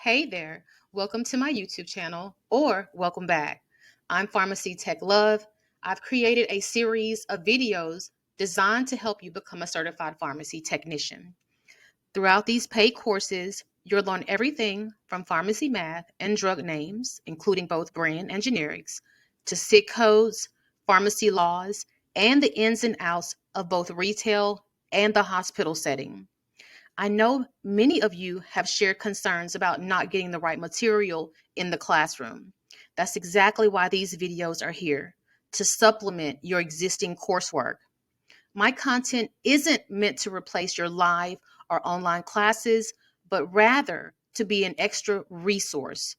Hey there, welcome to my YouTube channel, or welcome back. I'm Pharmacykechlove. I've created a series of videos designed to help you become a certified pharmacy technician. Throughout these paid courses, you'll learn everything from pharmacy math and drug names, including both brand and generics, to SIC codes, pharmacy laws, and the ins and outs of both retail and the hospital setting. I know many of you have shared concerns about not getting the right material in the classroom. That's exactly why these videos are here, to supplement your existing coursework. My content isn't meant to replace your live or online classes, but rather to be an extra resource.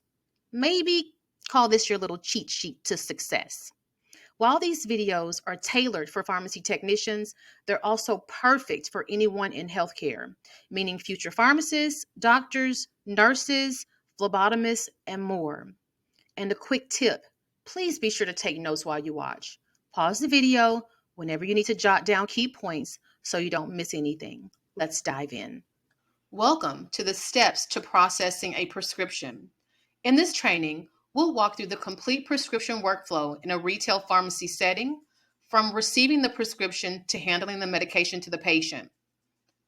Maybe call this your little cheat sheet to success. While these videos are tailored for pharmacy technicians, they're also perfect for anyone in healthcare, meaning future pharmacists, doctors, nurses, phlebotomists, and more. And a quick tip, please be sure to take notes while you watch. Pause the video whenever you need to jot down key points so you don't miss anything. Let's dive in. Welcome to the steps to processing a prescription. In this training, we'll walk through the complete prescription workflow in a retail pharmacy setting, from receiving the prescription to handling the medication to the patient.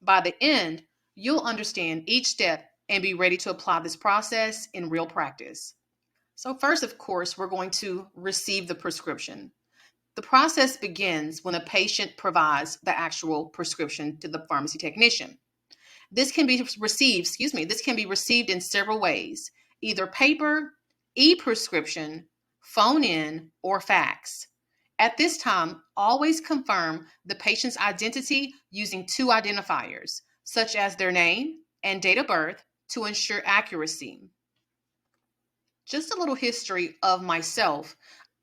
By the end, you'll understand each step and be ready to apply this process in real practice. So first, of course, we're going to receive the prescription. The process begins when the patient provides the actual prescription to the pharmacy technician. This can be received in several ways, either paper, e-prescription, phone in, or fax. At this time, always confirm the patient's identity using two identifiers, such as their name and date of birth, to ensure accuracy. Just a little history of myself.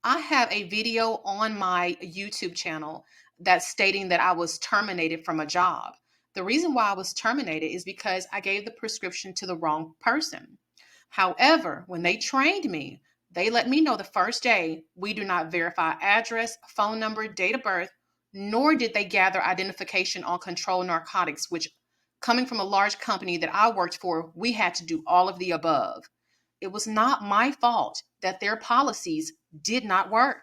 I have a video on my YouTube channel that's stating that I was terminated from a job. The reason why I was terminated is because I gave the prescription to the wrong person. However, when they trained me, they let me know the first day we do not verify address, phone number, date of birth, nor did they gather identification on controlled narcotics, which, coming from a large company that I worked for, we had to do all of the above. It was not my fault that their policies did not work.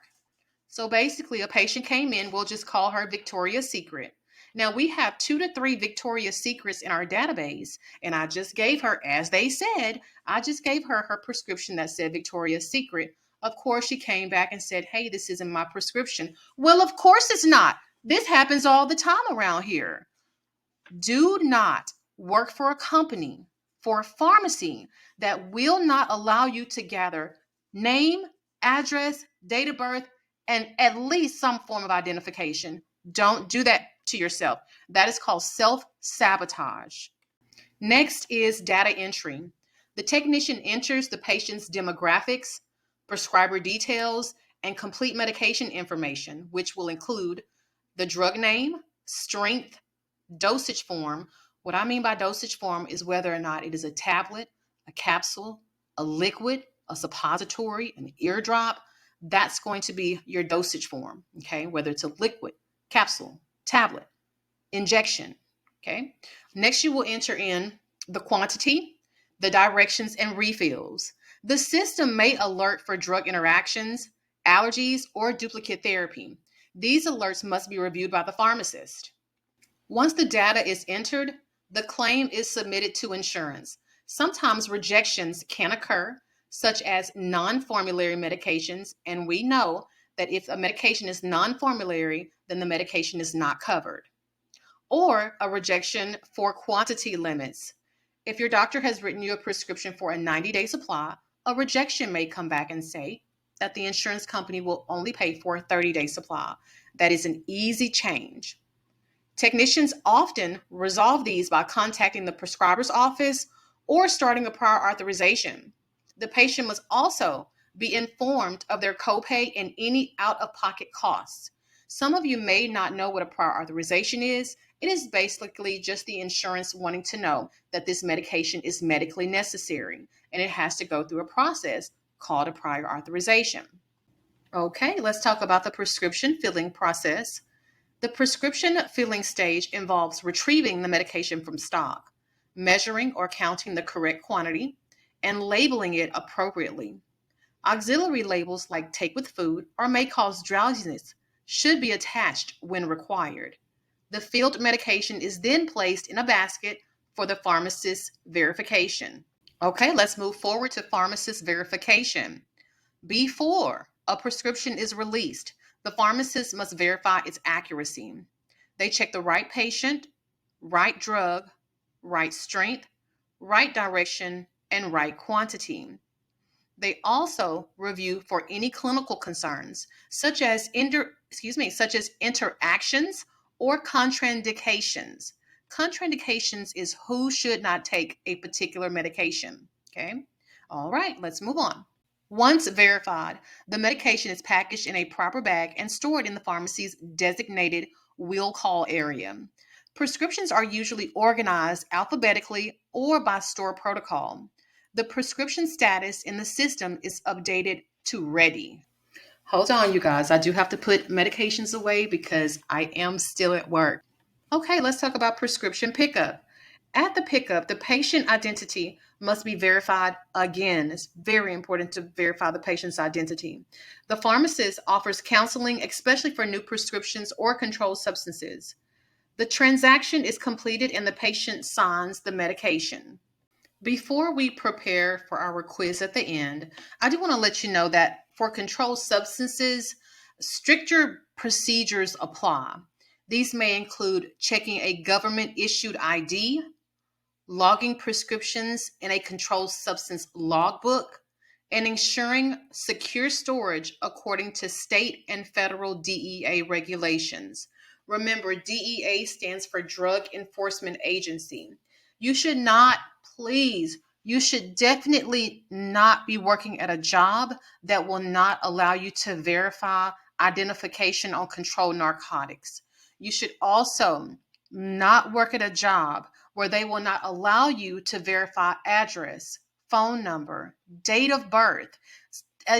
So basically, a patient came in, we'll just call her Victoria's Secret. Now, we have 2 to 3 Victoria's Secrets in our database, and I just gave her, as they said, I just gave her her prescription that said Victoria's Secret. Of course, she came back and said, hey, this isn't my prescription. Well, of course it's not. This happens all the time around here. Do not work for a company, for a pharmacy, that will not allow you to gather name, address, date of birth, and at least some form of identification. Don't do that to yourself. That is called self-sabotage. Next is data entry. The technician enters the patient's demographics, prescriber details, and complete medication information, which will include the drug name, strength, dosage form. What I mean by dosage form is whether or not it is a tablet, a capsule, a liquid, a suppository, an eardrop. That's going to be your dosage form, okay? Whether it's a liquid, capsule, tablet, injection, okay? Next, you will enter in the quantity, the directions, and refills. The system may alert for drug interactions, allergies, or duplicate therapy. These alerts must be reviewed by the pharmacist. Once the data is entered, the claim is submitted to insurance. Sometimes rejections can occur, such as non-formulary medications, and we know that if a medication is non-formulary, then the medication is not covered. Or a rejection for quantity limits. If your doctor has written you a prescription for a 90-day supply, a rejection may come back and say that the insurance company will only pay for a 30-day supply. That is an easy change. Technicians often resolve these by contacting the prescriber's office or starting a prior authorization. The patient must also be informed of their copay and any out-of-pocket costs. Some of you may not know what a prior authorization is. It is basically just the insurance wanting to know that this medication is medically necessary, and it has to go through a process called a prior authorization. Okay, let's talk about the prescription filling process. The prescription filling stage involves retrieving the medication from stock, measuring or counting the correct quantity, and labeling it appropriately. Auxiliary labels like take with food or may cause drowsiness should be attached when required. The filled medication is then placed in a basket for the pharmacist's verification. Okay, let's move forward to pharmacist verification. Before a prescription is released, the pharmacist must verify its accuracy. They check the right patient, right drug, right strength, right direction, and right quantity. They also review for any clinical concerns, such as interactions or contraindications. Contraindications is who should not take a particular medication. Okay. All right, let's move on. Once verified, the medication is packaged in a proper bag and stored in the pharmacy's designated will call area. Prescriptions are usually organized alphabetically or by store protocol. The prescription status in the system is updated to ready. Hold on, you guys. I do have to put medications away because I am still at work. Okay, let's talk about prescription pickup. At the pickup, the patient identity must be verified again. It's very important to verify the patient's identity. The pharmacist offers counseling, especially for new prescriptions or controlled substances. The transaction is completed and the patient signs the medication. Before we prepare for our quiz at the end, I do want to let you know that for controlled substances, stricter procedures apply. These may include checking a government issued ID, logging prescriptions in a controlled substance logbook, and ensuring secure storage according to state and federal DEA regulations. Remember, DEA stands for Drug Enforcement Agency. You should not, please, you should definitely not be working at a job that will not allow you to verify identification on controlled narcotics. You should also not work at a job where they will not allow you to verify address, phone number, date of birth.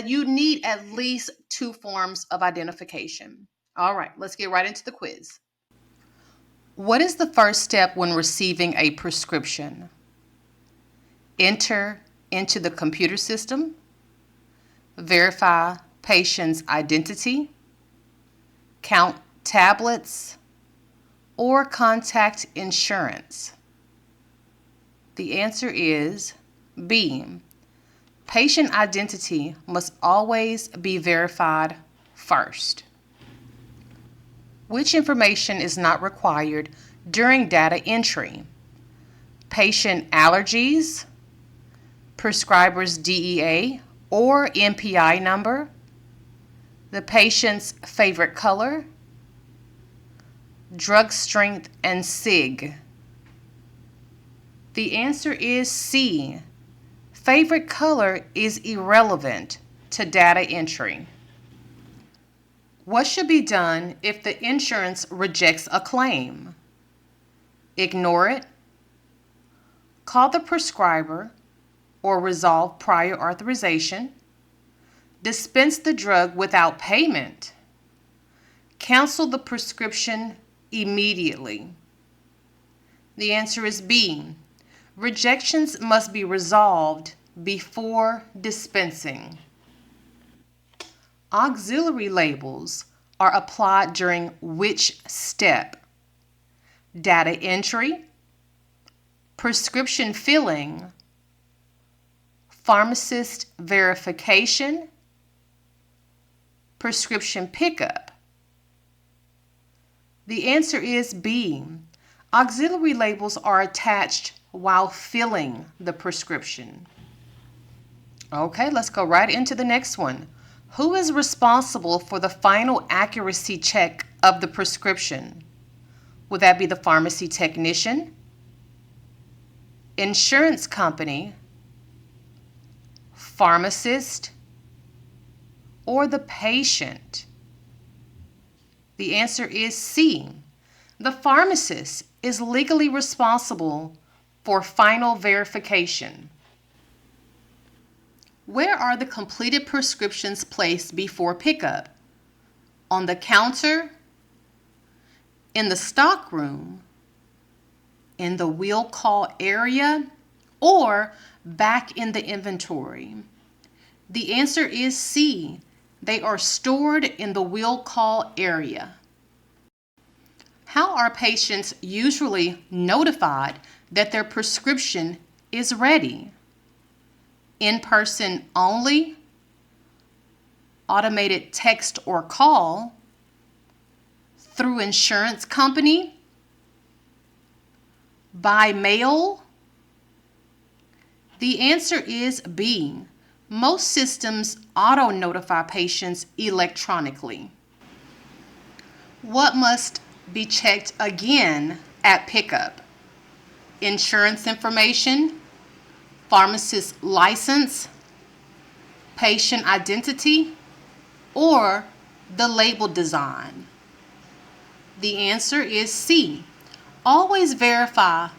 You need at least 2 forms of identification. All right, let's get right into the quiz. What is the first step when receiving a prescription? Enter into the computer system, verify patient's identity, count tablets, or contact insurance. The answer is B. Patient identity must always be verified first. Which information is not required during data entry? Patient allergies, prescriber's DEA or MPI number, the patient's favorite color, drug strength and SIG. The answer is C. Favorite color is irrelevant to data entry. What should be done if the insurance rejects a claim? Ignore it, call the prescriber or resolve prior authorization, dispense the drug without payment, cancel the prescription immediately. The answer is B. Rejections must be resolved before dispensing. Auxiliary labels are applied during which step? Data entry, prescription filling, pharmacist verification, prescription pickup. The answer is B. Auxiliary labels are attached while filling the prescription. Okay, let's go right into the next one. Who is responsible for the final accuracy check of the prescription? Would that be the pharmacy technician, insurance company, pharmacist, or the patient? The answer is C. The pharmacist is legally responsible for final verification. Where are the completed prescriptions placed before pickup? On the counter, in the stock room, in the will call area, or back in the inventory? The answer is C. They are stored in the will call area. How are patients usually notified that their prescription is ready? In person only, automated text or call, through insurance company, by mail? The answer is B. Most systems auto-notify patients electronically. What must be checked again at pickup? Insurance information, pharmacist license, patient identity, or the label design? The answer is C. Always verify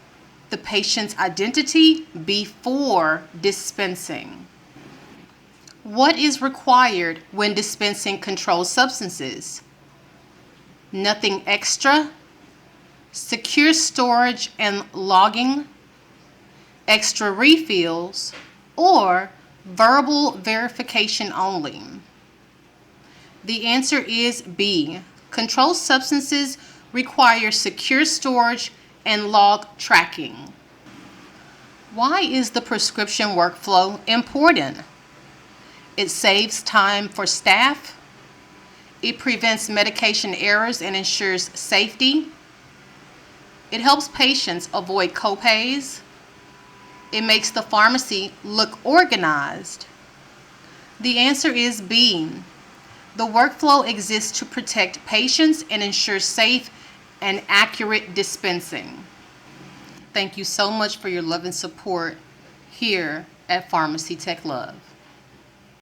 the patient's identity before dispensing. What is required when dispensing controlled substances? Nothing extra, secure storage and logging, extra refills, or verbal verification only? The answer is B. Controlled substances require secure storage and log tracking. Why is the prescription workflow important? It saves time for staff. It prevents medication errors and ensures safety. It helps patients avoid copays. It makes the pharmacy look organized. The answer is B. The workflow exists to protect patients and ensure safe and accurate dispensing. Thank you so much for your love and support here at Pharmacy Tech Love.